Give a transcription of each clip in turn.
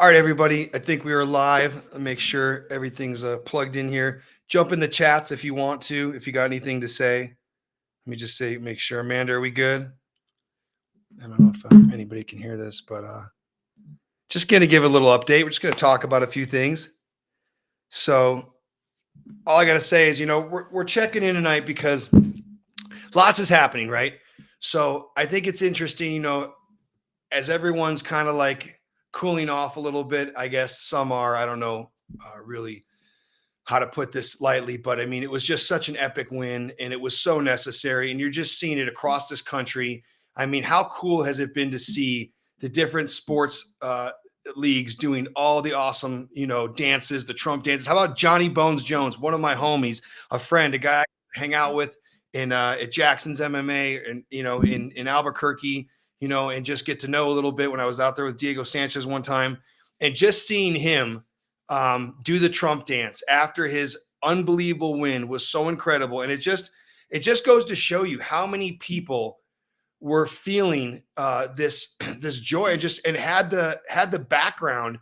All right, everybody. I think we are live. Make sure everything's plugged in here. Jump in the chats if you want to. If you got anything to say, let me just say, make sure. Amanda, are we good? I don't know if anybody can hear this, but just going to give a little update. We're just going to talk about a few things. So, all I got to say is, we're checking in tonight because lots is happening, right? So, I think it's interesting, as everyone's kind of like cooling off a little bit. I guess some are. I don't know really how to put this lightly, but I mean, it was just such an epic win and it was so necessary. And you're just seeing it across this country. I mean, how cool has it been to see the different sports leagues doing all the awesome, dances, the Trump dances? How about Johnny Bones Jones, one of my homies, a friend, a guy I hang out with in at Jackson's MMA and, in Albuquerque, and just get to know a little bit when I was out there with Diego Sanchez one time and just seeing him do the Trump dance after his unbelievable win was so incredible. And it just goes to show you how many people were feeling this joy and had the background,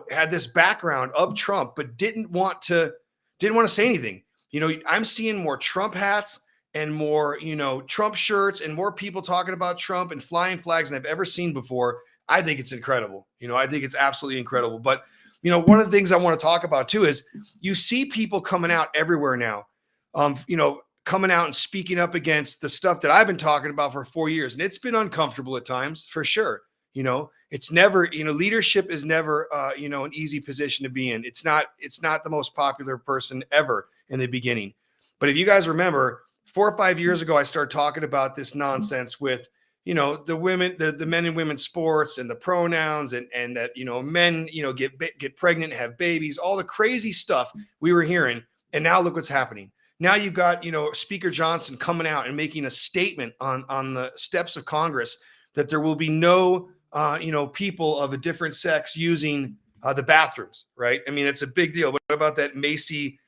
had this background of Trump, but didn't want to say anything. I'm seeing more Trump hats and more, Trump shirts and more people talking about Trump and flying flags than I've ever seen before. I think it's incredible. I think it's absolutely incredible. But one of the things I want to talk about too is you see people coming out everywhere now, coming out and speaking up against the stuff that I've been talking about for 4 years. And it's been uncomfortable at times for sure. It's never, leadership is never, an easy position to be in. It's not the most popular person ever in the beginning. But if you guys remember 4 or 5 years ago, I started talking about this nonsense with, the women, the men and women sports and the pronouns and that, men, get pregnant, have babies, all the crazy stuff we were hearing. And now look what's happening. Now you've got, Speaker Johnson coming out and making a statement on the steps of Congress that there will be no, people of a different sex using the bathrooms. Right. I mean, it's a big deal. What about that Macy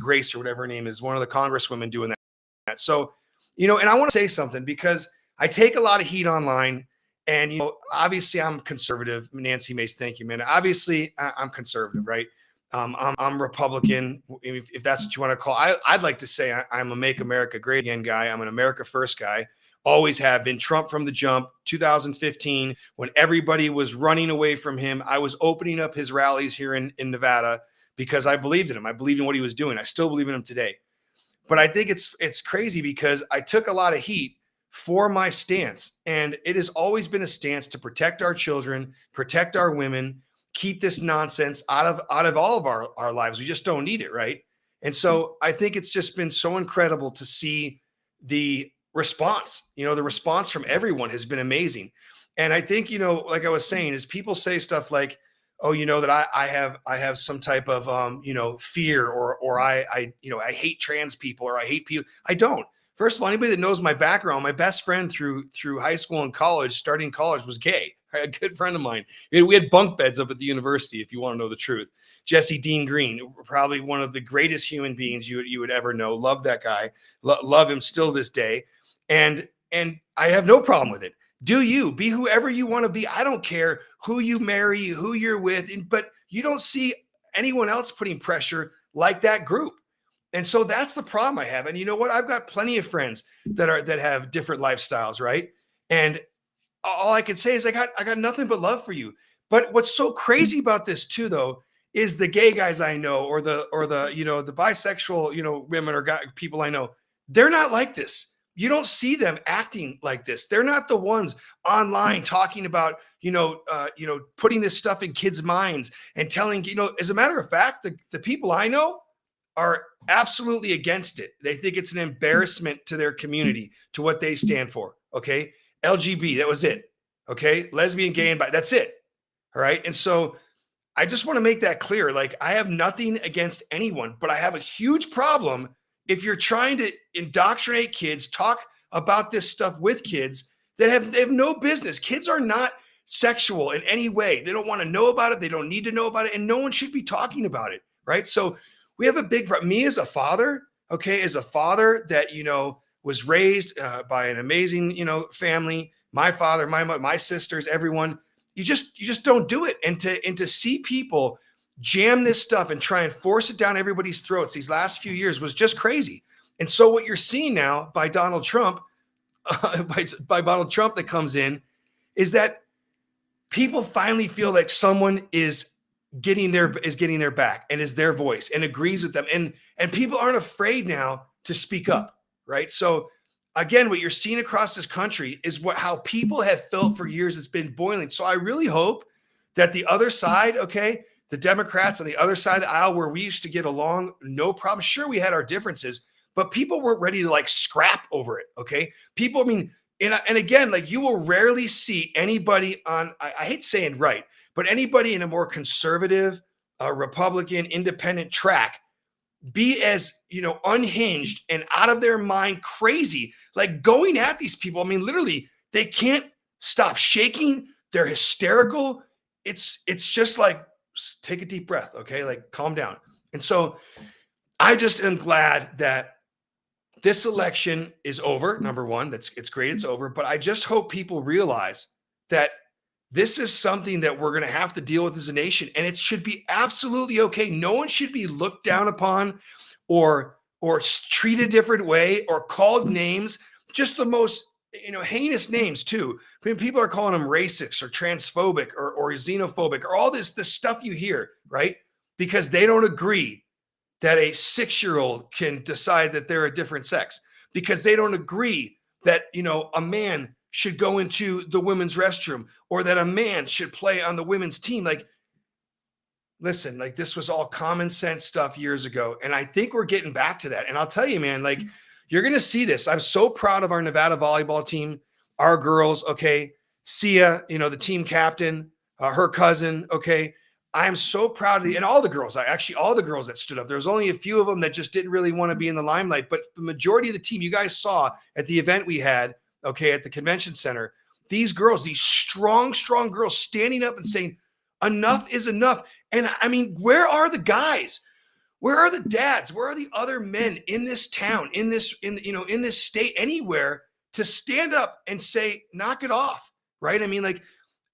Grace or whatever her name is, one of the congresswomen doing that. So, and I want to say something because I take a lot of heat online and, obviously I'm conservative. Nancy Mace, thank you, man. Obviously I'm conservative, right? I'm Republican, if that's what you want to call. I'd like to say I'm a Make America Great Again guy. I'm an America First guy. Always have been. Trump from the jump. 2015, when everybody was running away from him, I was opening up his rallies here in Nevada because I believed in him. I believed in what he was doing. I still believe in him today. But I think it's crazy because I took a lot of heat for my stance, and it has always been a stance to protect our children, protect our women, keep this nonsense out of all of our lives. We just don't need it, right? And so I think it's just been so incredible to see the response. The response from everyone has been amazing. And I think, like I was saying, is people say stuff like, oh, that I have some type of fear or I hate trans people or I hate people. I don't. First of all, anybody that knows my background, my best friend through high school and college, starting college, was gay. A good friend of mine. We had bunk beds up at the university, if you want to know the truth. Jesse Dean Green, probably one of the greatest human beings you would ever know. Love that guy. Love him still this day. And I have no problem with it. Do you be whoever you want to be? I don't care who you marry, who you're with, but you don't see anyone else putting pressure like that group. And so that's the problem I have. And you know what? I've got plenty of friends that have different lifestyles, right? And all I can say is I got nothing but love for you. But what's so crazy about this too, though, is the gay guys I know, or the the bisexual women or people I know, they're not like this. You don't see them acting like this. They're not the ones online talking about putting this stuff in kids' minds and telling As a matter of fact, the people I know are absolutely against it. They think it's an embarrassment to their community, to what they stand for. Okay. LGB, that was it. Okay. Lesbian, gay, and bi, that's it. All right. And so I just want to make that clear. Like, I have nothing against anyone, but I have a huge problem if you're trying to indoctrinate kids, talk about this stuff with kids that they have no business. Kids are not sexual in any way. They don't want to know about it. They don't need to know about it. And no one should be talking about it. Right. So we have a big problem. Me as a father, okay, as a father that, was raised by an amazing, family, my father, my mother, my sisters, everyone. you just don't do it. And to see people jam this stuff and try and force it down everybody's throats these last few years was just crazy. And so what you're seeing now by Donald Trump, by Donald Trump that comes in, is that people finally feel like someone is getting their back and is their voice and agrees with them. And people aren't afraid now to speak up, right? So again, what you're seeing across this country is how people have felt for years. It's been boiling. So I really hope that the other side, okay, the Democrats on the other side of the aisle, where we used to get along, no problem. Sure, we had our differences, but people weren't ready to like scrap over it. Okay. People, I mean, and again, like you will rarely see anybody on, I hate saying right, but anybody in a more conservative, Republican, independent track be as, unhinged and out of their mind crazy, like going at these people. I mean, literally, they can't stop shaking. They're hysterical. It's just like, take a deep breath. Okay. Like calm down. And so I just am glad that this election is over. Number one, it's great. It's over, but I just hope people realize that this is something that we're going to have to deal with as a nation, and it should be absolutely okay. No one should be looked down upon or treated a different way or called names, just the most heinous names too. I mean, people are calling them racist or transphobic or xenophobic or all this stuff you hear, right? Because they don't agree that a 6-year-old can decide that they're a different sex, because they don't agree that, a man should go into the women's restroom or that a man should play on the women's team. Like, listen, like this was all common sense stuff years ago. And I think we're getting back to that. And I'll tell you, man, like you're going to see this. I'm so proud of our Nevada volleyball team, our girls. Okay. Sia, the team captain, her cousin. Okay. I'm so proud of and all the girls, all the girls that stood up. There was only a few of them that just didn't really want to be in the limelight, but the majority of the team you guys saw at the event we had, okay, at the convention center, these girls, these strong girls standing up and saying, enough is enough. And I mean, where are the guys? Where are the dads? Where are the other men in this town, in this state, anywhere to stand up and say, knock it off, right? I mean, like,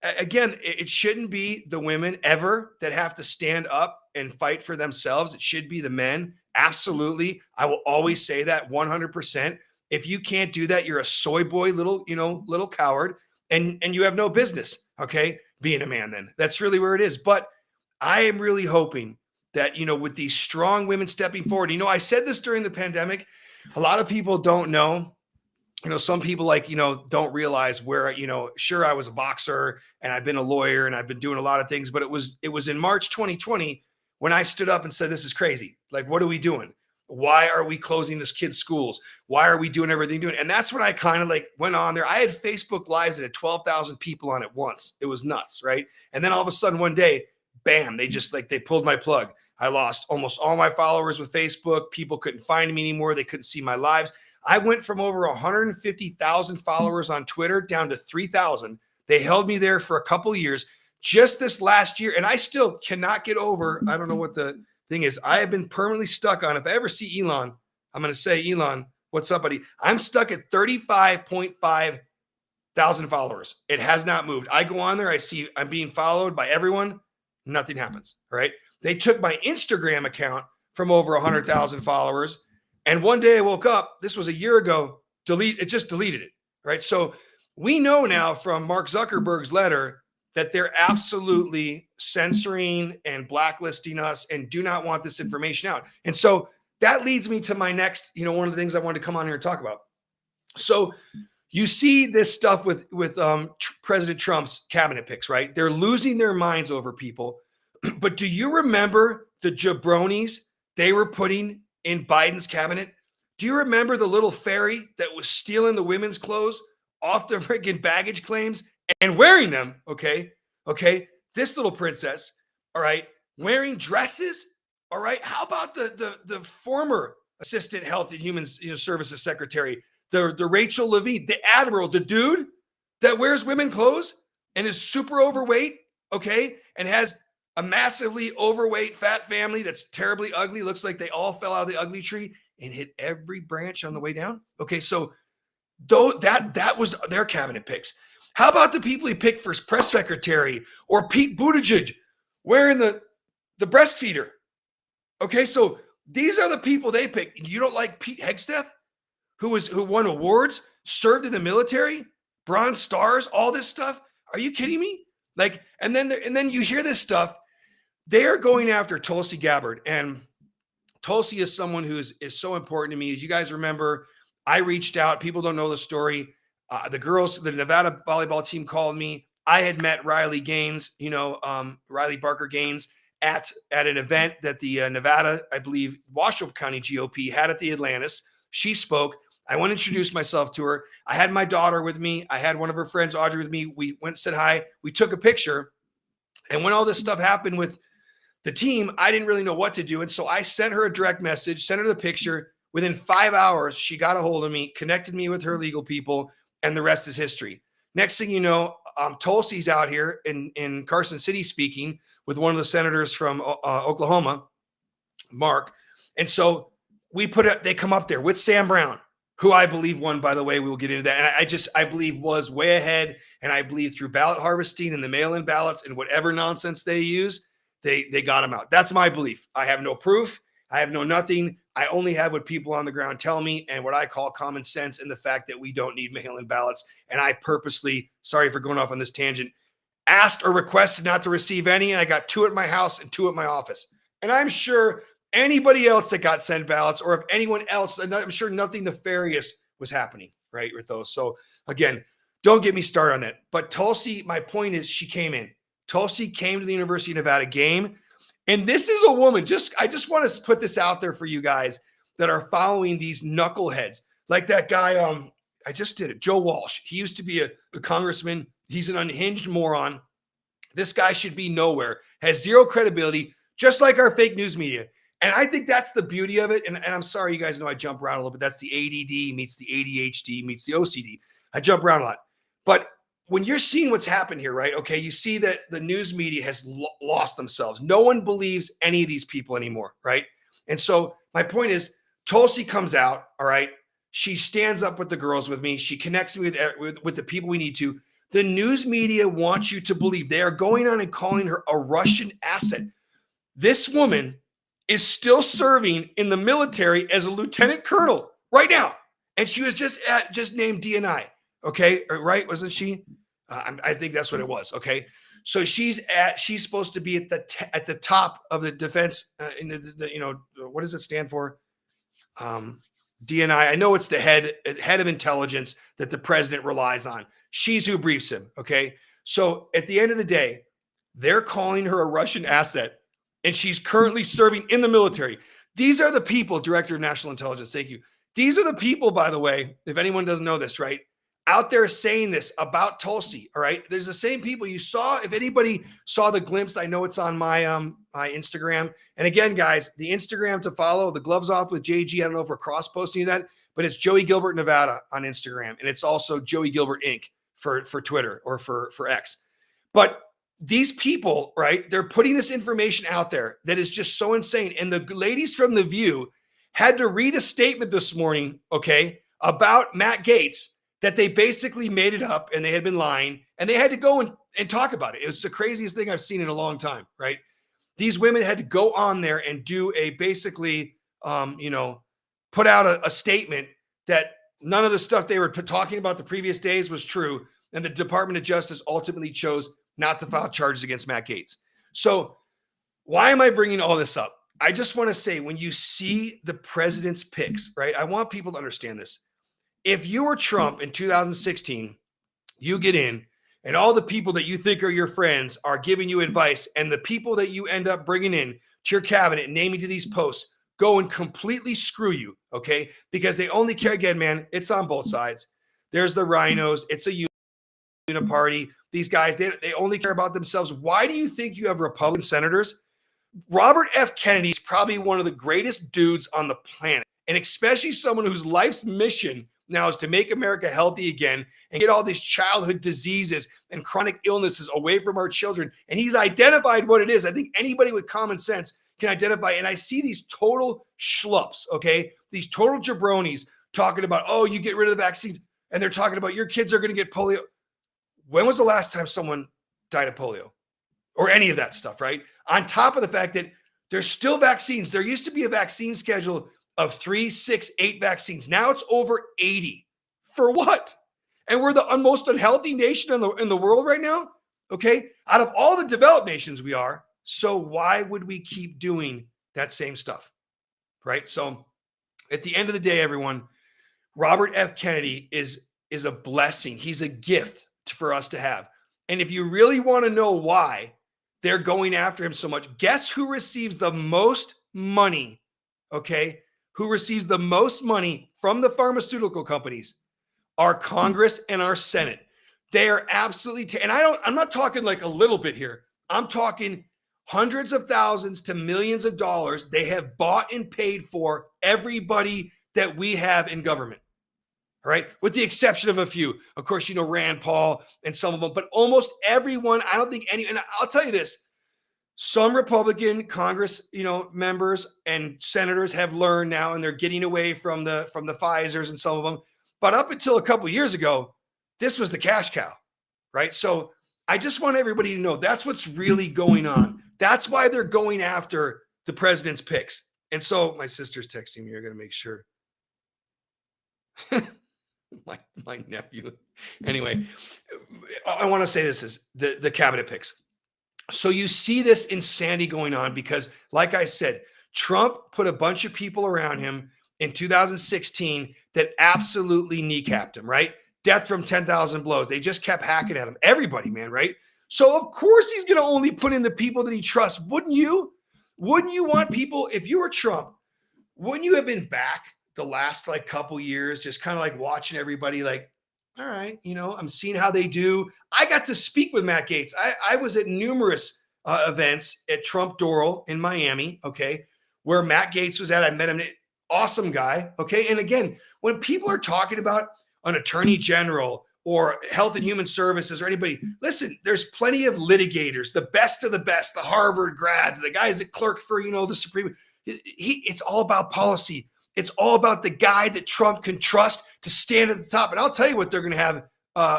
again, it shouldn't be the women ever that have to stand up and fight for themselves. It should be the men. Absolutely. I will always say that 100%. If you can't do that, you're a soy boy, little coward, and you have no business, okay, being a man then. That's really where it is. But I am really hoping that, with these strong women stepping forward, I said this during the pandemic. A lot of people don't know. Some people don't realize where, sure, I was a boxer and I've been a lawyer and I've been doing a lot of things, but it was in March 2020 when I stood up and said, this is crazy. Like, what are we doing? Why are we closing this kid's schools? Why are we doing everything doing? And that's when I kind of went on there. I had Facebook Lives that had 12,000 people on it once. It was nuts, right? And then all of a sudden one day, bam, they just they pulled my plug. I lost almost all my followers with Facebook. People couldn't find me anymore. They couldn't see my lives. I went from over 150,000 followers on Twitter down to 3,000. They held me there for a couple of years just this last year. And I still cannot get over, I don't know what the thing is. I have been permanently stuck on, if I ever see Elon, I'm going to say, Elon, what's up, buddy? I'm stuck at 35.5 thousand followers. It has not moved. I go on there. I see I'm being followed by everyone. Nothing happens. Right. They took my Instagram account from over 100,000 followers. And one day I woke up, this was a year ago, it just deleted it. Right. So we know now from Mark Zuckerberg's letter that they're absolutely censoring and blacklisting us and do not want this information out. And so that leads me to my next, one of the things I wanted to come on here and talk about. So you see this stuff with President Trump's cabinet picks, right? They're losing their minds over people. But do you remember the jabronis they were putting in Biden's cabinet? Do you remember the little fairy that was stealing the women's clothes off the freaking baggage claims and wearing them? Okay. This little princess, all right, wearing dresses. All right. How about the former Assistant Health and Human Services Secretary, the Rachel Levine, the admiral, the dude that wears women clothes and is super overweight, okay, and has a massively overweight fat family that's terribly ugly, looks like they all fell out of the ugly tree and hit every branch on the way down. Okay, so though that was their cabinet picks. How about the people he picked for press secretary, or Pete Buttigieg wearing the breastfeeder? Okay, so these are the people they picked. You don't like Pete Hegseth, who won awards, served in the military, Bronze Stars, all this stuff? Are you kidding me? Like, and then you hear this stuff. They are going after Tulsi Gabbard, and Tulsi is someone who is so important to me. As you guys remember, I reached out. People don't know the story. The girls, the Nevada volleyball team called me. I had met Riley Gaines, Riley Barker Gaines, at an event that the Nevada, I believe, Washoe County GOP had at the Atlantis. She spoke. I went and introduced myself to her. I had my daughter with me. I had one of her friends, Audrey, with me. We went and said hi. We took a picture. And when all this stuff happened with the team, I didn't really know what to do. And so I sent her a direct message, sent her the picture. Within 5 hours, she got a hold of me, connected me with her legal people, and the rest is history. Next thing you know, Tulsi's out here in Carson City speaking with one of the senators from Oklahoma, Mark. And so they come up there with Sam Brown, who I believe won, by the way. We will get into that. And I believe was way ahead. And I believe through ballot harvesting and the mail-in ballots and whatever nonsense they use, they got him out. That's my belief. I have no proof. I have no nothing. I only have what people on the ground tell me and what I call common sense, and the fact that we don't need mail-in ballots. And I purposely, sorry for going off on this tangent, asked or requested not to receive any. And I got 2 at my house and 2 at my office. And I'm sure anybody else that got sent ballots, or if anyone else, I'm sure nothing nefarious was happening, right, with those. So again, don't get me started on that. But Tulsi, my point is, she came in. Tulsi came to the University of Nevada game. And this is a woman, I just want to put this out there for you guys that are following these knuckleheads. Like that guy, I just did it, Joe Walsh. He used to be a congressman. He's an unhinged moron. This guy should be nowhere, has zero credibility, just like our fake news media. And I think that's the beauty of it. And I'm sorry, you guys know I jump around a little bit. That's the ADD meets the ADHD meets the OCD. I jump around a lot. But when you're seeing what's happened here, right? Okay, you see that the news media has lost themselves. No one believes any of these people anymore, right? And so my point is, Tulsi comes out, all right? She stands up with the girls with me. She connects me with the people we need to. The news media wants you to believe. They are going on and calling her a Russian asset. This woman is still serving in the military as a lieutenant colonel right now. And she was just named DNI. Okay, right? Wasn't she? I think that's what it was. Okay, so she's supposed to be at the top of the defense. What does it stand for? DNI. I know it's the head of intelligence that the president relies on. She's who briefs him. Okay, so at the end of the day, they're calling her a Russian asset, and she's currently serving in the military. These are the people, Director of National Intelligence. Thank you. These are the people, by the way, if anyone doesn't know this, right? Out there saying this about Tulsi, all right? There's the same people you saw. If anybody saw the glimpse, I know it's on my Instagram. And again, guys, the Instagram to follow, the Gloves Off with JG. I don't know if we're cross-posting that, but it's Joey Gilbert Nevada on Instagram. And it's also Joey Gilbert Inc. for Twitter or for X. But these people, right, they're putting this information out there that is just so insane. And the ladies from The View had to read a statement this morning, okay, about Matt Gaetz, that they basically made it up and they had been lying, and they had to go and talk about it. It was the craziest thing I've seen in a long time, right? These women had to go on there and do basically, put out a statement that none of the stuff they were talking about the previous days was true. And the Department of Justice ultimately chose not to file charges against Matt Gaetz. So why am I bringing all this up? I just want to say, when you see the president's picks, right? I want people to understand this. If you were Trump in 2016, you get in, and all the people that you think are your friends are giving you advice, and the people that you end up bringing in to your cabinet and naming to these posts go and completely screw you, okay? Because they only care, again, man, it's on both sides. There's the rhinos. It's a uniparty. These guys, they only care about themselves. Why do you think you have Republican senators? Robert F. Kennedy is probably one of the greatest dudes on the planet, and especially someone whose life's mission now is to make America healthy again and get all these childhood diseases and chronic illnesses away from our children. And he's identified what it is. I think anybody with common sense can identify. And I see these total schlups, okay? These total jabronis talking about, oh, you get rid of the vaccines. And they're talking about your kids are going to get polio. when was the last time someone died of polio or any of that stuff, right? On top of the fact that there's still vaccines. There used to be a vaccine schedule of 3, 6, 8 vaccines. Now it's over 80. For what? And we're the most unhealthy nation in the world right now. Okay. Out of all the developed nations we are. So why would we keep doing that same stuff? Right. So at the end of the day, everyone, Robert F. Kennedy is a blessing. He's a gift for us to have. And if you really want to know why they're going after him so much, guess who receives the most money? Okay. Who receives the most money from the pharmaceutical companies? Our Congress and our Senate. They are absolutely, and I'm not talking like a little bit here. I'm talking hundreds of thousands to millions of dollars. They have bought and paid for everybody that we have in government. All right. With the exception of a few, of course, Rand Paul and some of them, but almost everyone, I don't think any, and I'll tell you this, some Republican Congress, members and senators have learned now, and they're getting away from the Pfizers and some of them. But up until a couple of years ago, this was the cash cow, right? So I just want everybody to know that's what's really going on. That's why they're going after the president's picks. And so my sister's texting me. You're going to make sure. my nephew. Anyway, I want to say this is the cabinet picks. So you see this insanity going on because, like I said, Trump put a bunch of people around him in 2016 that absolutely kneecapped him, right? Death from 10,000 blows. They just kept hacking at him. Everybody, man, right? So of course he's going to only put in the people that he trusts. Wouldn't you? Wouldn't you want people, if you were Trump, wouldn't you have been back the last couple years, just kind of watching everybody all right, I'm seeing how they do. I got to speak with Matt Gaetz. I was at numerous events at Trump Doral in Miami, okay, where Matt Gaetz was at. I met him, awesome guy, okay? And again, when people are talking about an attorney general or health and human services or anybody, listen, there's plenty of litigators, the best of the best, the Harvard grads, the guys that clerk for, the Supreme. It's all about policy. It's all about the guy that Trump can trust to stand at the top. And I'll tell you what they're going to have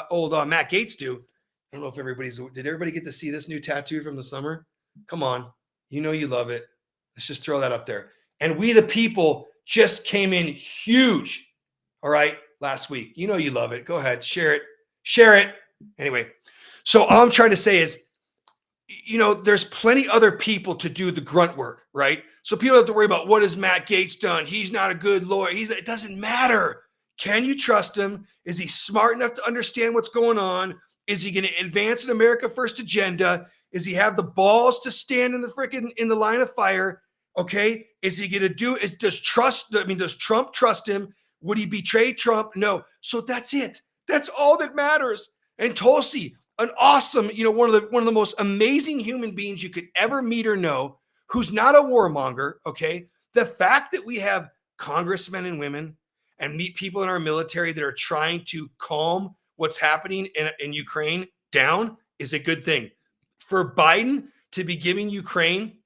old Matt Gaetz do. I don't know if did everybody get to see this new tattoo from the summer? Come on. You love it. Let's just throw that up there. And We the People just came in huge. All right. Last week. You love it. Go ahead. Share it. Share it. Anyway. So all I'm trying to say is, there's plenty other people to do the grunt work, right? So people don't have to worry about what has Matt Gaetz done. He's not a good lawyer. It doesn't matter. Can you trust him? Is he smart enough to understand what's going on? Is he going to advance an America First agenda? Is he have the balls to stand in the line of fire? Okay. Is he going to does Trump trust him? Would he betray Trump? No. So that's it. That's all that matters. And Tulsi, an awesome, one of the most amazing human beings you could ever meet or know, who's not a warmonger, okay? The fact that we have congressmen and women and meet people in our military that are trying to calm what's happening in Ukraine down is a good thing. For Biden to be giving Ukraine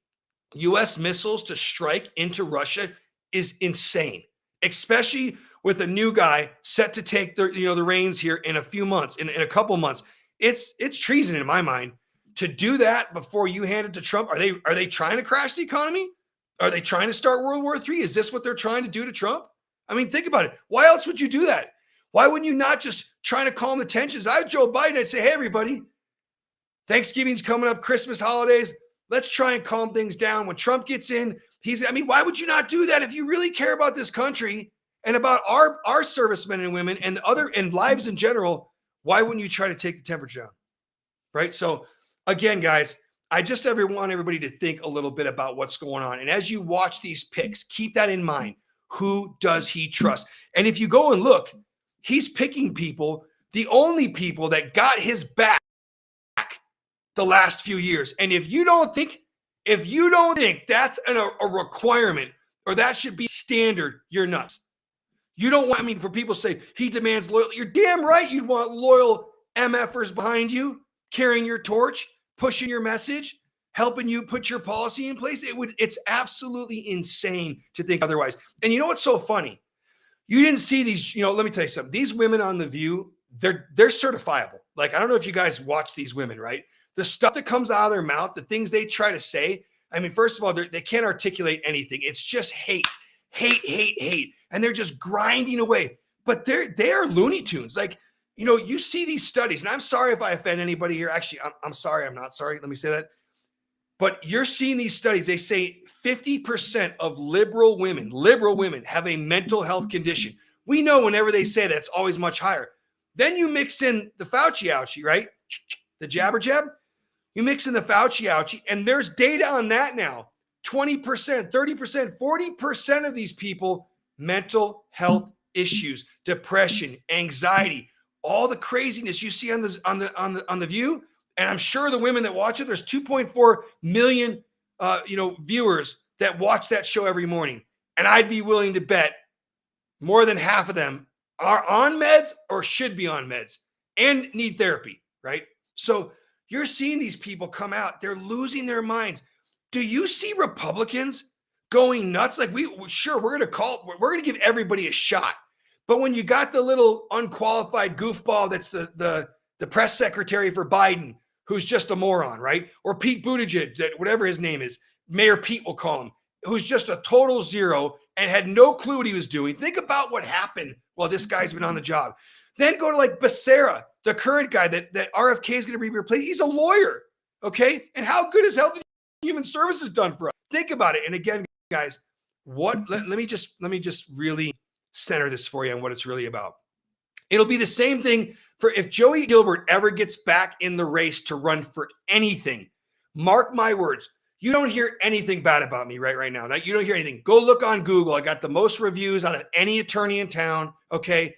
U.S. missiles to strike into Russia is insane, especially with a new guy set to take the reins here in a few months, in a couple months. It's treason in my mind to do that before you hand it to Trump. Are they trying to crash the economy? Are they trying to start World War III? Is this what they're trying to do to Trump? I mean, think about it. Why else would you do that? Why wouldn't you not just trying to calm the tensions? I was Joe Biden. I'd say, hey, everybody, Thanksgiving's coming up, Christmas holidays. Let's try and calm things down. When Trump gets in, why would you not do that? If you really care about this country and about our servicemen and women and lives in general, why wouldn't you try to take the temperature down? Right? So again, guys, I just want everybody to think a little bit about what's going on. And as you watch these picks, keep that in mind. Who does he trust? And if you go and look, he's picking people, the only people that got his back the last few years. And if you don't think that's a requirement or that should be standard, you're nuts. You don't want, for people to say he demands loyalty. You're damn right you'd want loyal MFers behind you, carrying your torch, pushing your message, helping you put your policy in place. It's absolutely insane to think otherwise. And you know what's so funny? You didn't see these, let me tell you something. These women on The View they're certifiable. Like, I don't know if you guys watch these women, right? The stuff that comes out of their mouth, the things they try to say. I mean, first of all, they can't articulate anything. It's just hate, hate, hate, hate. And they're just grinding away. But they are Looney Tunes. Like, you know, you see these studies, and I'm sorry if I offend anybody here. Actually, I'm sorry. I'm not sorry. Let me say that. But you're seeing these studies. They say 50% of liberal women have a mental health condition. We know whenever they say that, it's always much higher. Then you mix in the Fauci ouchie, right? The jabber jab. You mix in the Fauci ouchie, and there's data on that now. 20%, 30%, 40% of these people, mental health issues, depression, anxiety, all the craziness you see on the View. And I'm sure the women that watch it, there's 2.4 million viewers that watch that show every morning. And I'd be willing to bet more than half of them are on meds or should be on meds and need therapy, right? So you're seeing these people come out, they're losing their minds. Do you see Republicans going nuts? Like, we're going to give everybody a shot. But when you got the little unqualified goofball that's the press secretary for Biden, who's just a moron, right? Or Pete Buttigieg, whatever his name is, Mayor Pete will call him, who's just a total zero and had no clue what he was doing. Think about what happened while this guy's been on the job. Then go to like Becerra, the current guy that RFK is going to be replaced. He's a lawyer, okay? And how good has Health and Human Services done for us? Think about it. And again, guys, let me just really center this for you on what it's really about. It'll be the same thing for if Joey Gilbert ever gets back in the race to run for anything. Mark my words. You don't hear anything bad about me right now. Now, you don't hear anything. Go look on Google. I got the most reviews out of any attorney in town. Okay.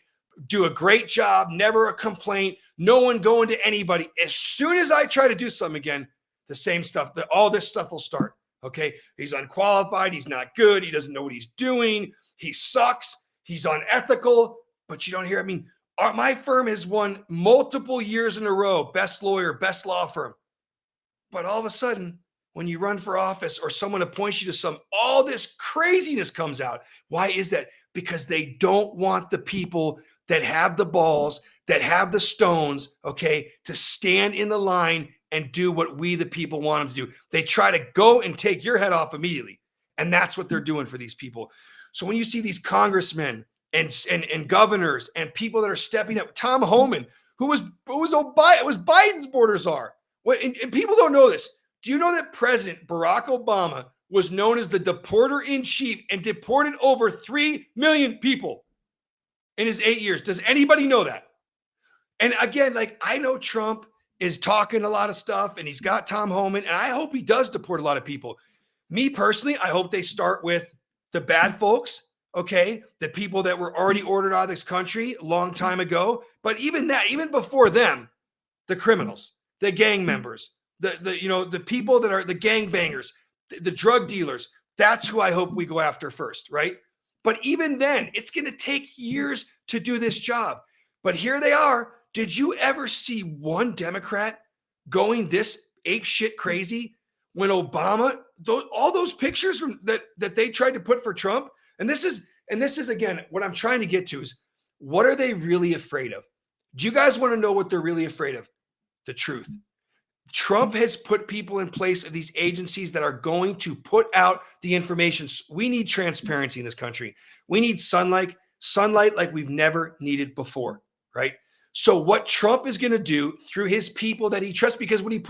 Do a great job. Never a complaint. No one going to anybody. As soon as I try to do something again, the same stuff, all this stuff will start. Okay. He's unqualified. He's not good. He doesn't know what he's doing. He sucks. He's unethical. But you don't hear, I mean, my firm has won multiple years in a row. Best lawyer, best law firm. But all of a sudden, when you run for office or someone appoints you to all this craziness comes out. Why is that? Because they don't want the people that have the balls, that have the stones, okay, to stand in the line and do what we, the people, want them to do. They try to go and take your head off immediately. And that's what they're doing for these people. So when you see these congressmen and governors and people that are stepping up, Tom Homan, who was Biden's border czar. And people don't know this. Do you know that President Barack Obama was known as the deporter in chief and deported over 3 million people in his 8 years? Does anybody know that? And again, like, I know Trump is talking a lot of stuff and he's got Tom Homan, and I hope he does deport a lot of people. Me personally, I hope they start with the bad folks, okay? The people that were already ordered out of this country a long time ago. But even before them, the criminals, the gang members, the people that are the gangbangers, the drug dealers. That's who I hope we go after first, right? But even then, it's going to take years to do this job. But here they are. Did you ever see one Democrat going this apeshit crazy when Obama, all those pictures that they tried to put for Trump? And this is again, what I'm trying to get to is, what are they really afraid of? Do you guys want to know what they're really afraid of? The truth. Trump has put people in place of these agencies that are going to put out the information. We need transparency in this country. We need sunlight like we've never needed before, right? So what Trump is going to do through his people that he trusts, because when he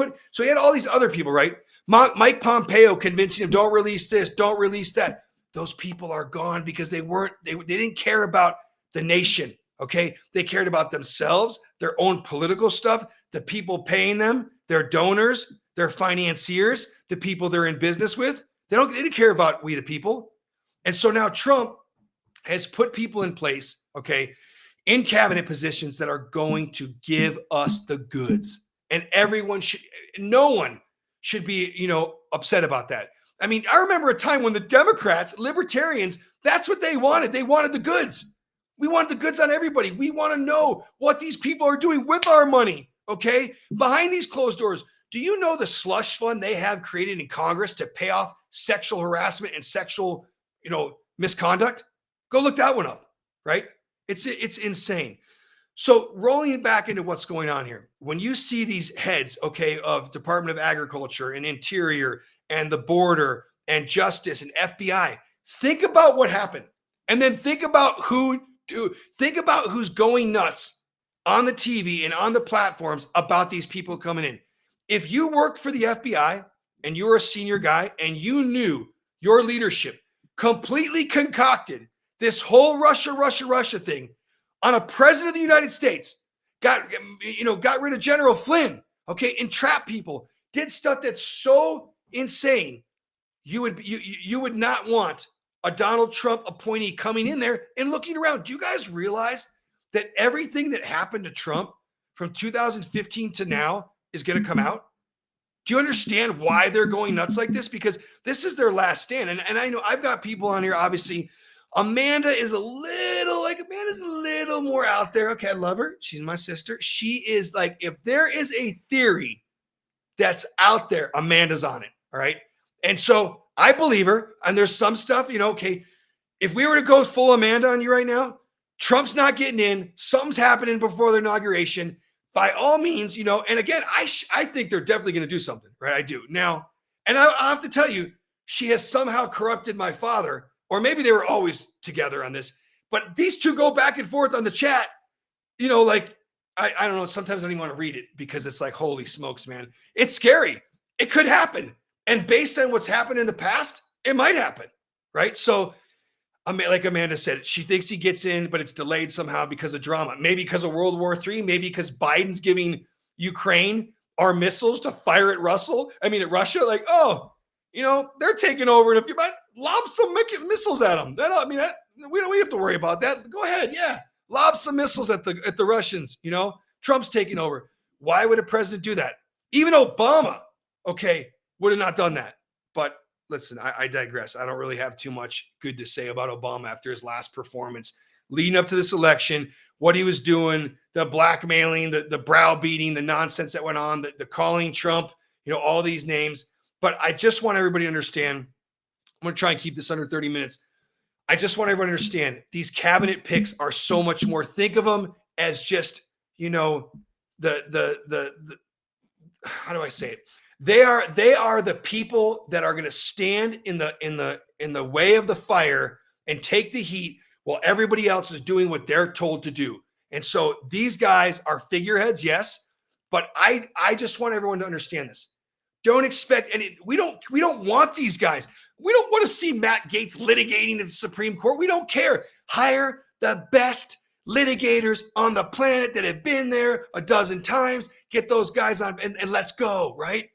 had all these other people, right? Mike Pompeo convincing him, don't release this, don't release that. Those people are gone because they didn't care about the nation, okay? They cared about themselves, their own political stuff, the people paying them, their donors, their financiers, the people they're in business with. They didn't care about we the people. And so now Trump has put people in place, okay, in cabinet positions that are going to give us the goods. And no one should be, upset about that. I mean, I remember a time when the Democrats, libertarians, that's what they wanted. They wanted the goods. We wanted the goods on everybody. We want to know what these people are doing with our money, okay? Behind these closed doors. Do you know the slush fund they have created in Congress to pay off sexual harassment and sexual, misconduct? Go look that one up, right? It's insane. So rolling it back into what's going on here, when you see these heads, okay, of Department of Agriculture and Interior and the border and justice and FBI, think about what happened. And then think about think about who's going nuts on the TV and on the platforms about these people coming in. If you worked for the FBI and you were a senior guy and you knew your leadership completely concocted this whole Russia thing on a president of the United States, got rid of General Flynn, okay, entrapped people, did stuff that's so insane, you would not want a Donald Trump appointee coming in there and looking around. Do you guys realize that everything that happened to Trump from 2015 to now is going to come out? Do you understand why they're going nuts like this? Because this is their last stand. And I know I've got people on here, obviously. Amanda is a little more out there. Okay, I love her. She's my sister. She is like, if there is a theory that's out there, Amanda's on it. All right. And so I believe her. And there's some stuff, okay, if we were to go full Amanda on you right now, Trump's not getting in. Something's happening before the inauguration. By all means, and again, I think they're definitely going to do something, right? I do. Now, and I have to tell you, she has somehow corrupted my father, or maybe they were always together on this, but these two go back and forth on the chat, like, I don't know, sometimes I don't even want to read it because it's like, holy smokes, man. It's scary. It could happen. And based on what's happened in the past, it might happen, right? So, like Amanda said, she thinks he gets in, but it's delayed somehow because of drama. Maybe because of World War III. Maybe because Biden's giving Ukraine our missiles to fire at Russia. Like, they're taking over. And if you might lob some missiles at them, we don't have to worry about that. Go ahead, yeah, lob some missiles at the Russians. Trump's taking over. Why would a president do that? Even Obama, okay, would have not done that. But listen, I digress. I don't really have too much good to say about Obama after his last performance leading up to this election, what he was doing, the blackmailing, the browbeating, the nonsense that went on, the calling Trump, all these names. But I just want everybody to understand, I'm going to try and keep this under 30 minutes. I just want everyone to understand these cabinet picks are so much more. Think of them as just, how do I say it? They are the people that are going to stand in the way of the fire and take the heat while everybody else is doing what they're told to do. And so these guys are figureheads, yes, but I just want everyone to understand this. Don't expect any. We don't want these guys. We don't want to see Matt Gaetz litigating at the Supreme Court. We don't care. Hire the best litigators on the planet that have been there a dozen times. Get those guys on and let's go, right?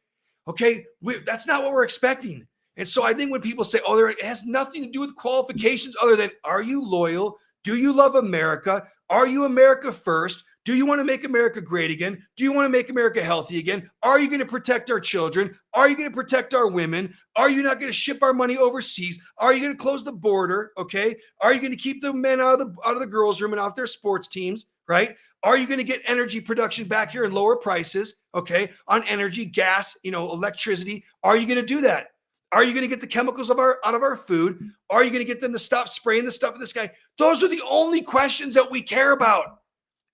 Okay, that's not what we're expecting. And so I think when people say, it has nothing to do with qualifications other than, are you loyal? Do you love America? Are you America first? Do you want to make America great again? Do you want to make America healthy again? Are you going to protect our children? Are you going to protect our women? Are you not going to ship our money overseas? Are you going to close the border? Okay. Are you going to keep the men out of the girls' room and off their sports teams? Right? Are you going to get energy production back here and lower prices, okay, on energy, gas, electricity? Are you going to do that? Are you going to get the chemicals out of our food? Are you going to get them to stop spraying the stuff in the sky? Those are the only questions that we care about.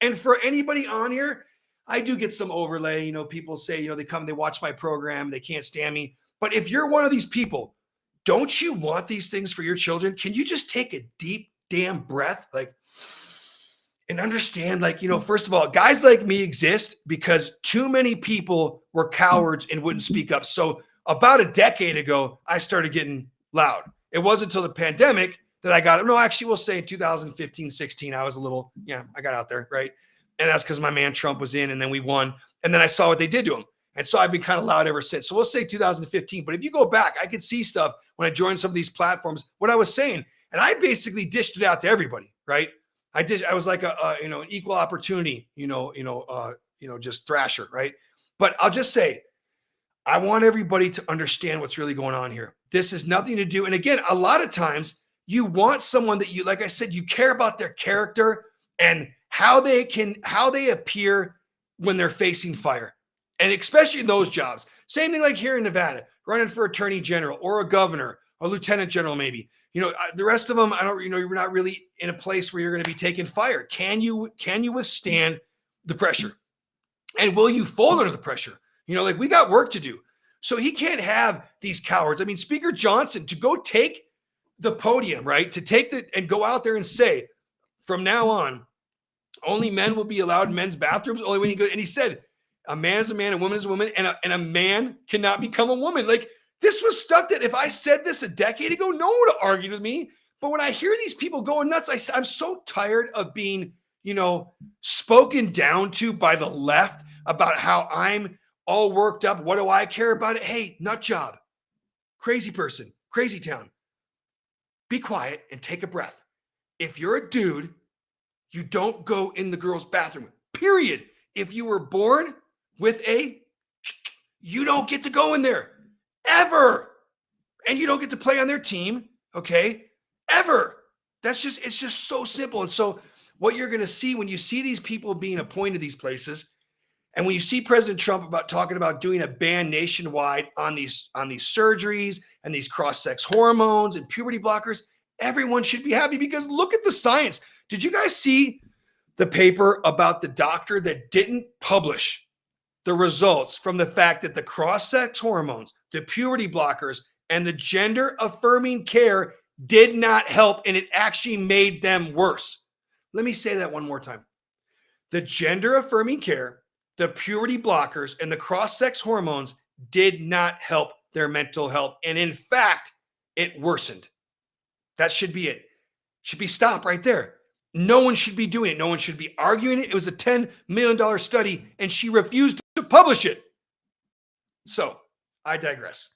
And for anybody on here, I do get some overlay. People say, they come, they watch my program, they can't stand me. But if you're one of these people, don't you want these things for your children? Can you just take a deep damn breath? And understand, first of all, guys like me exist because too many people were cowards and wouldn't speak up. So about a decade ago, I started getting loud. It wasn't until the pandemic that I got it. No, actually, we'll say 2015, 16, I was I got out there, right? And that's because my man Trump was in and then we won. And then I saw what they did to him. And so I've been kind of loud ever since. So we'll say 2015. But if you go back, I could see stuff when I joined some of these platforms, what I was saying. And I basically dished it out to everybody, right? I was like an equal opportunity, just thrasher, right? But I'll just say, I want everybody to understand what's really going on here. This has nothing to do. And again, a lot of times you want someone that like I said, you care about their character and how they appear when they're facing fire. And especially in those jobs. Same thing like here in Nevada, running for attorney general or a governor or lieutenant general, maybe. The rest of them, I don't, you're not really in a place where you're going to be taking fire. Can you withstand the pressure? And will you fold under the pressure? Like, we got work to do. So he can't have these cowards. I mean, Speaker Johnson, to go take the podium, right? To take and go out there and say, from now on, only men will be allowed in men's bathrooms. Only when you go. And he said, a man is a man, a woman is a woman, and a man cannot become a woman. Like, this was stuff that if I said this a decade ago, no one would have argued with me. But when I hear these people going nuts, I'm so tired of being, spoken down to by the left about how I'm all worked up. What do I care about it? Hey, nut job, crazy person, crazy town. Be quiet and take a breath. If you're a dude, you don't go in the girls' bathroom, period. If you were born with you don't get to go in there. Ever. And you don't get to play on their team, okay? Ever. It's just so simple. And so what you're going to see when you see these people being appointed these places, and when you see President Trump talking about doing a ban nationwide on these surgeries and these cross-sex hormones and puberty blockers, everyone should be happy, because look at the science. Did you guys see the paper about the doctor that didn't publish the results from the fact that the cross-sex hormones, the puberty blockers, and the gender-affirming care did not help, and it actually made them worse? Let me say that one more time. The gender-affirming care, the puberty blockers, and the cross-sex hormones did not help their mental health. And in fact, it worsened. That should be it. Should be stop right there. No one should be doing it. No one should be arguing it. It was a $10 million study, and she refused to publish it. So I digress.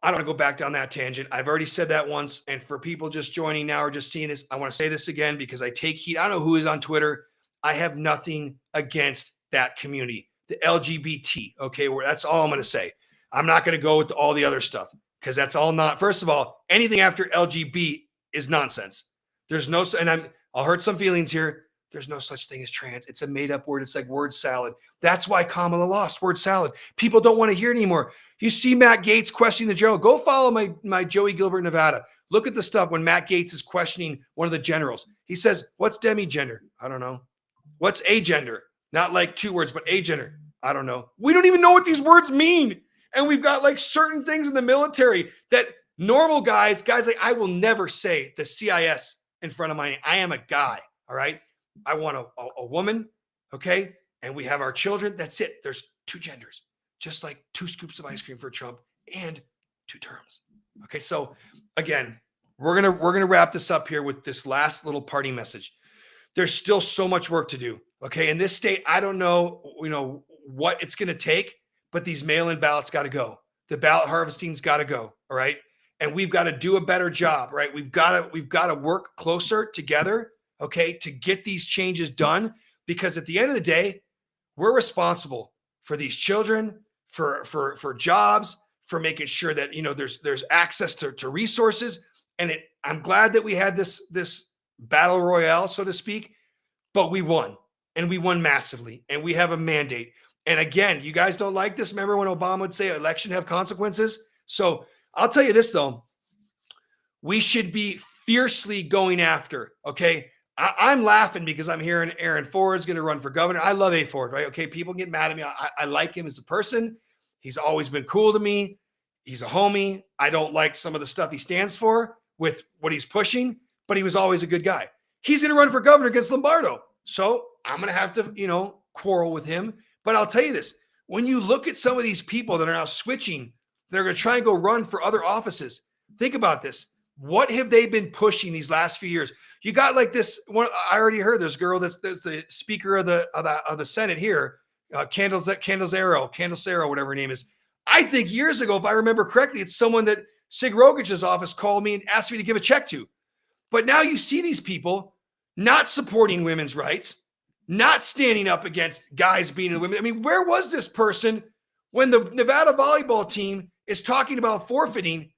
I don't want to go back down that tangent. I've already said that once. And for people just joining now or just seeing this, I want to say this again because I take heat. I don't know who is on Twitter. I have nothing against that community, the LGBT. Okay, that's all I'm going to say. I'm not going to go with all the other stuff because that's all not. First of all, anything after LGB is nonsense. There's no, and I'll hurt some feelings here. There's no such thing as trans. It's a made up word. It's like word salad. That's why Kamala lost, word salad. People don't want to hear it anymore. You see Matt Gaetz questioning the general. Go follow my Joey Gilbert Nevada. Look at the stuff when Matt Gaetz is questioning one of the generals. He says, what's demigender? I don't know. What's agender? Not like two words, but agender. I don't know. We don't even know what these words mean. And we've got like certain things in the military that normal guys like, I will never say the CIS in front of my name. I am a guy. All right. I want a woman. Okay. And we have our children. That's it. There's two genders, just like 2 scoops of ice cream for Trump and 2 terms. Okay. So again, we're going to wrap this up here with this last little party message. There's still so much work to do. Okay. In this state, I don't know, what it's going to take, but these mail-in ballots got to go. The ballot harvesting's got to go. All right. And we've got to do a better job, right? We've got to work closer together, okay, to get these changes done, because at the end of the day, we're responsible for these children, for jobs, for making sure that, there's access to resources. And I'm glad that we had this battle royale, so to speak, but we won, and we won massively, and we have a mandate. And again, you guys don't like this. Remember when Obama would say election have consequences? So I'll tell you this, though. We should be fiercely going after, okay? I'm laughing because I'm hearing Aaron Ford's going to run for governor. I love A. Ford, right? Okay, people get mad at me. I like him as a person. He's always been cool to me. He's a homie. I don't like some of the stuff he stands for with what he's pushing, but he was always a good guy. He's going to run for governor against Lombardo. So I'm going to have to, quarrel with him. But I'll tell you this. When you look at some of these people that are now switching, they're going to try and go run for other offices. Think about this. What have they been pushing these last few years? You got like this one. I already heard this girl that's the speaker of the Senate here, Candelcero, whatever her name is. I think years ago, if I remember correctly, it's someone that Sig Rogich's office called me and asked me to give a check to. But now you see these people not supporting women's rights, not standing up against guys beating women. I mean, where was this person when the Nevada volleyball team is talking about forfeiting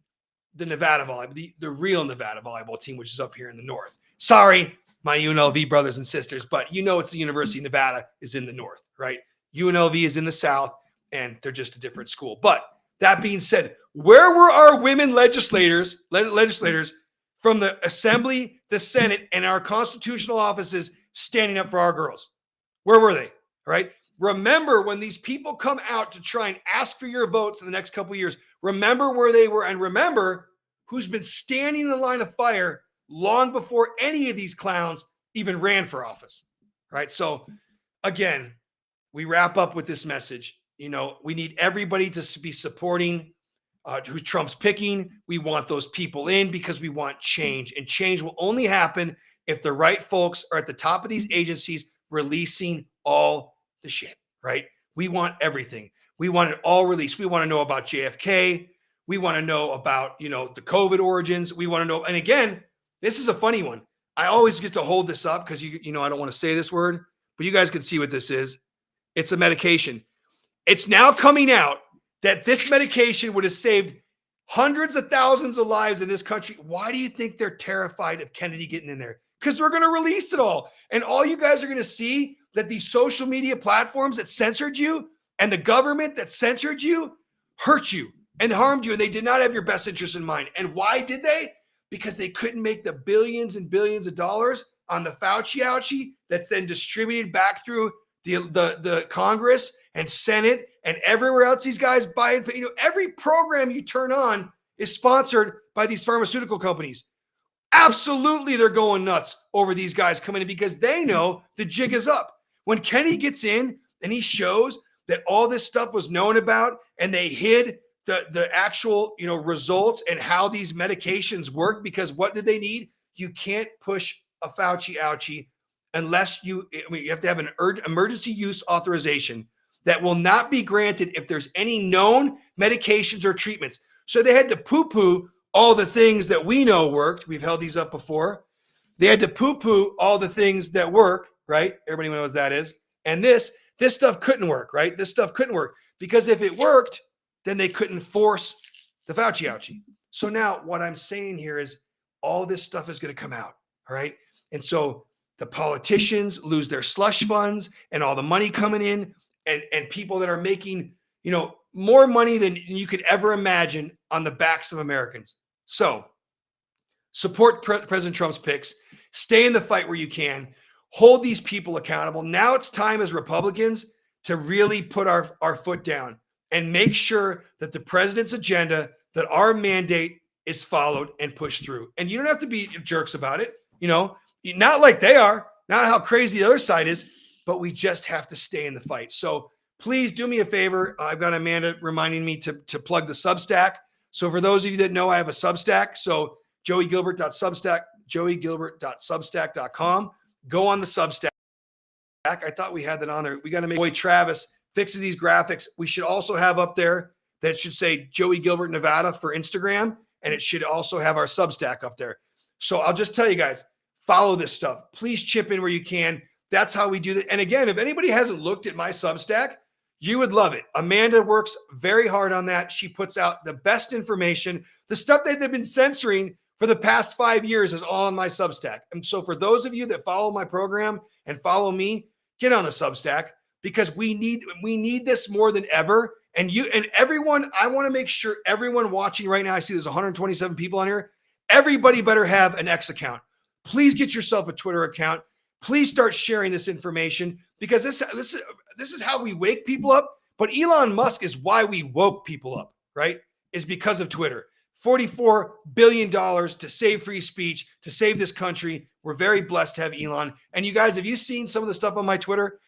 the Nevada volleyball, the real Nevada volleyball team, which is up here in the north? Sorry, my UNLV brothers and sisters, but it's the University of Nevada is in the north, right? UNLV is in the south, and they're just a different school. But that being said, where were our women legislators from the Assembly, the Senate, and our constitutional offices standing up for our girls. Where were they? All right. Remember when these people come out to try and ask for your votes in the next couple of years, remember where they were, and remember who's been standing in the line of fire long before any of these clowns even ran for office. Right. So again, we wrap up with this message. You know, we need everybody to be supporting who Trump's picking. We want those people in because we want change, and change will only happen if the right folks are at the top of these agencies releasing all the shit, right? We want everything. We want it all released. We want to know about JFK. We want to know about, the COVID origins. We want to know. And again, this is a funny one. I always get to hold this up because I don't want to say this word, but you guys can see what this is. It's a medication. It's now coming out that this medication would have saved hundreds of thousands of lives in this country. Why do you think they're terrified of Kennedy getting in there? Because they're going to release it all. And all you guys are going to see that these social media platforms that censored you and the government that censored you hurt you and harmed you. And they did not have your best interest in mind. And why did they? Because they couldn't make the billions and billions of dollars on the Fauci ouchie that's then distributed back through the Congress and Senate and everywhere else these guys buy. Every program you turn on is sponsored by these pharmaceutical companies. Absolutely, they're going nuts over these guys coming in because they know the jig is up. When Kennedy gets in and he shows that all this stuff was known about and they hid the actual results and how these medications work, because what did they need? You can't push a Fauci ouchie unless you have to have an emergency use authorization that will not be granted if there's any known medications or treatments. So they had to poo-poo all the things that we know worked. We've held these up before. They had to poo-poo all the things that work, right? Everybody knows what that is. And this stuff couldn't work, right? This stuff couldn't work because if it worked, then they couldn't force the Fauci ouchie. So now what I'm saying here is all this stuff is going to come out, all right? And so the politicians lose their slush funds and all the money coming in, and people that are making, more money than you could ever imagine on the backs of Americans. So support President Trump's picks, stay in the fight where you can, hold these people accountable. Now it's time as Republicans to really put our foot down and make sure that the president's agenda, that our mandate is followed and pushed through. And you don't have to be jerks about it, not like they are, not how crazy the other side is, but we just have to stay in the fight. So please do me a favor. I've got Amanda reminding me to plug the Substack. So for those of you that know, I have a Substack. So joeygilbert.substack.com. Go on the Substack. I thought we had that on there. We got to make boy Travis fixes these graphics. We should also have up there that it should say Joey Gilbert Nevada for Instagram, and it should also have our Substack up there. So I'll just tell you guys, follow this stuff. Please chip in where you can. That's how we do that. And again, if anybody hasn't looked at my Substack, you would love it. Amanda works very hard on that. She puts out the best information. The stuff that they've been censoring for the past 5 years is all on my Substack. And so for those of you that follow my program and follow me, get on the Substack because we need this more than ever. And everyone, I want to make sure everyone watching right now, I see there's 127 people on here. Everybody better have an X account. Please get yourself a Twitter account. Please start sharing this information because this is how we wake people up. But Elon Musk is why we woke people up, right? Is because of Twitter. $44 billion to save free speech, to save this country. We're very blessed to have Elon. And you guys, have you seen some of the stuff on my Twitter?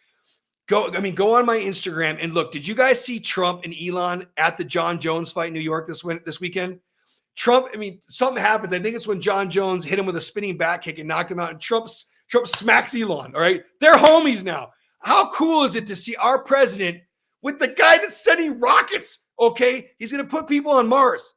Go on my Instagram and look. Did you guys see Trump and Elon at the John Jones fight in New York this weekend? Trump, something happens. I think it's when John Jones hit him with a spinning back kick and knocked him out. And Trump smacks Elon. All right. They're homies now. How cool is it to see our president with the guy that's sending rockets? Okay. He's going to put people on Mars.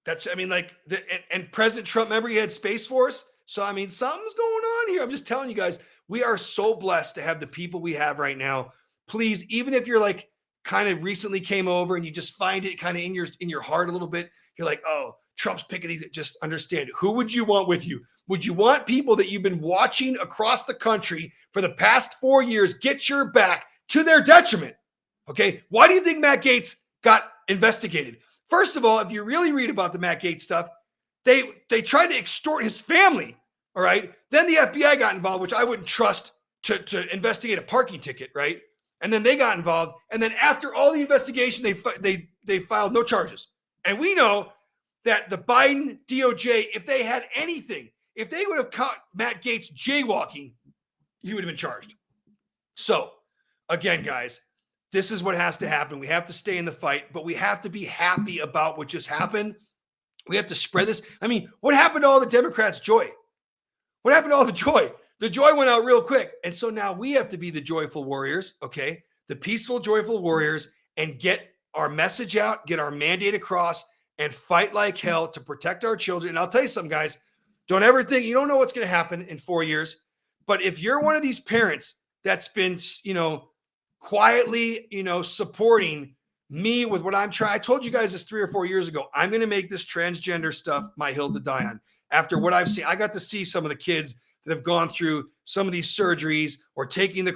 And President Trump, remember he had Space Force. So, something's going on here. I'm just telling you guys, we are so blessed to have the people we have right now. Please, even if you're like kind of recently came over and you just find it kind of in your heart a little bit, you're like, oh, Trump's picking these. Just understand, who would you want with you? Would you want people that you've been watching across the country for the past 4 years get your back to their detriment? Okay. Why do you think Matt Gaetz got investigated? First of all, if you really read about the Matt Gaetz stuff, they tried to extort his family. All right. Then the FBI got involved, which I wouldn't trust to investigate a parking ticket. Right. And then they got involved. And then after all the investigation, they filed no charges. And we know that the Biden DOJ, if they had anything, if they would have caught Matt Gaetz jaywalking, he would have been charged. So again, guys, this is what has to happen. We have to stay in the fight, but we have to be happy about what just happened. We have to spread this. I mean, what happened to all the Democrats' joy? What happened to all the joy? The joy went out real quick. And so now we have to be the joyful warriors, okay? The peaceful, joyful warriors, and get our message out, get our mandate across, and fight like hell to protect our children. And I'll tell you something, guys, don't ever think, you don't know what's going to happen in 4 years. But if you're one of these parents that's been, quietly, supporting me with what I'm trying, I told you guys this 3 or 4 years ago, I'm going to make this transgender stuff my hill to die on. After what I've seen, I got to see some of the kids that have gone through some of these surgeries or taking the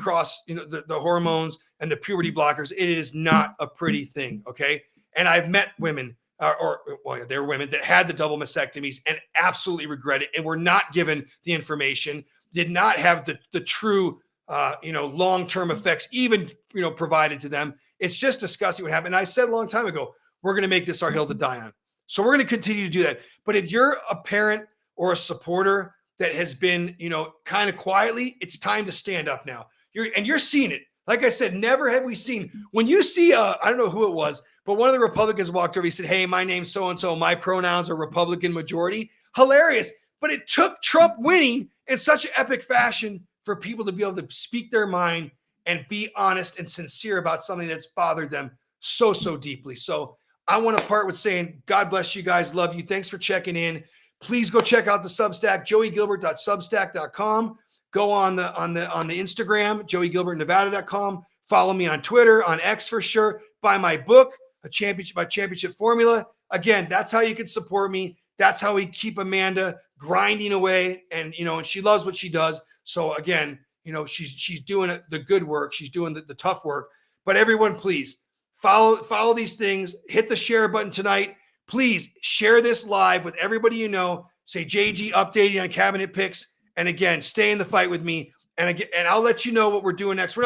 the hormones and the puberty blockers. It is not a pretty thing. Okay. And I've met women there were women that had the double mastectomies and absolutely regret it and were not given the information, did not have the true, long-term effects even, provided to them. It's just disgusting what happened. And I said a long time ago, we're going to make this our hill to die on. So we're going to continue to do that. But if you're a parent or a supporter that has been, kind of quietly, it's time to stand up now. You're seeing it. Like I said, never have we seen, when you see, I don't know who it was, but one of the Republicans walked over, he said, "Hey, my name's so-and-so, my pronouns are Republican majority." Hilarious. But it took Trump winning in such an epic fashion for people to be able to speak their mind and be honest and sincere about something that's bothered them so deeply. So I want to part with saying, God bless you guys. Love you. Thanks for checking in. Please go check out the Substack, joeygilbert.substack.com. Go on the Instagram, joeygilbertnevada.com. Follow me on Twitter, on X for sure. Buy my book, my championship formula. Again, that's how you can support me. That's how we keep Amanda grinding away. And, and she loves what she does. So again, she's doing the good work. She's doing the tough work. But everyone, please follow these things. Hit the share button tonight. Please share this live with everybody you know. Say JG updating on cabinet picks. And again, stay in the fight with me. And I'll let you know what we're doing next. We're not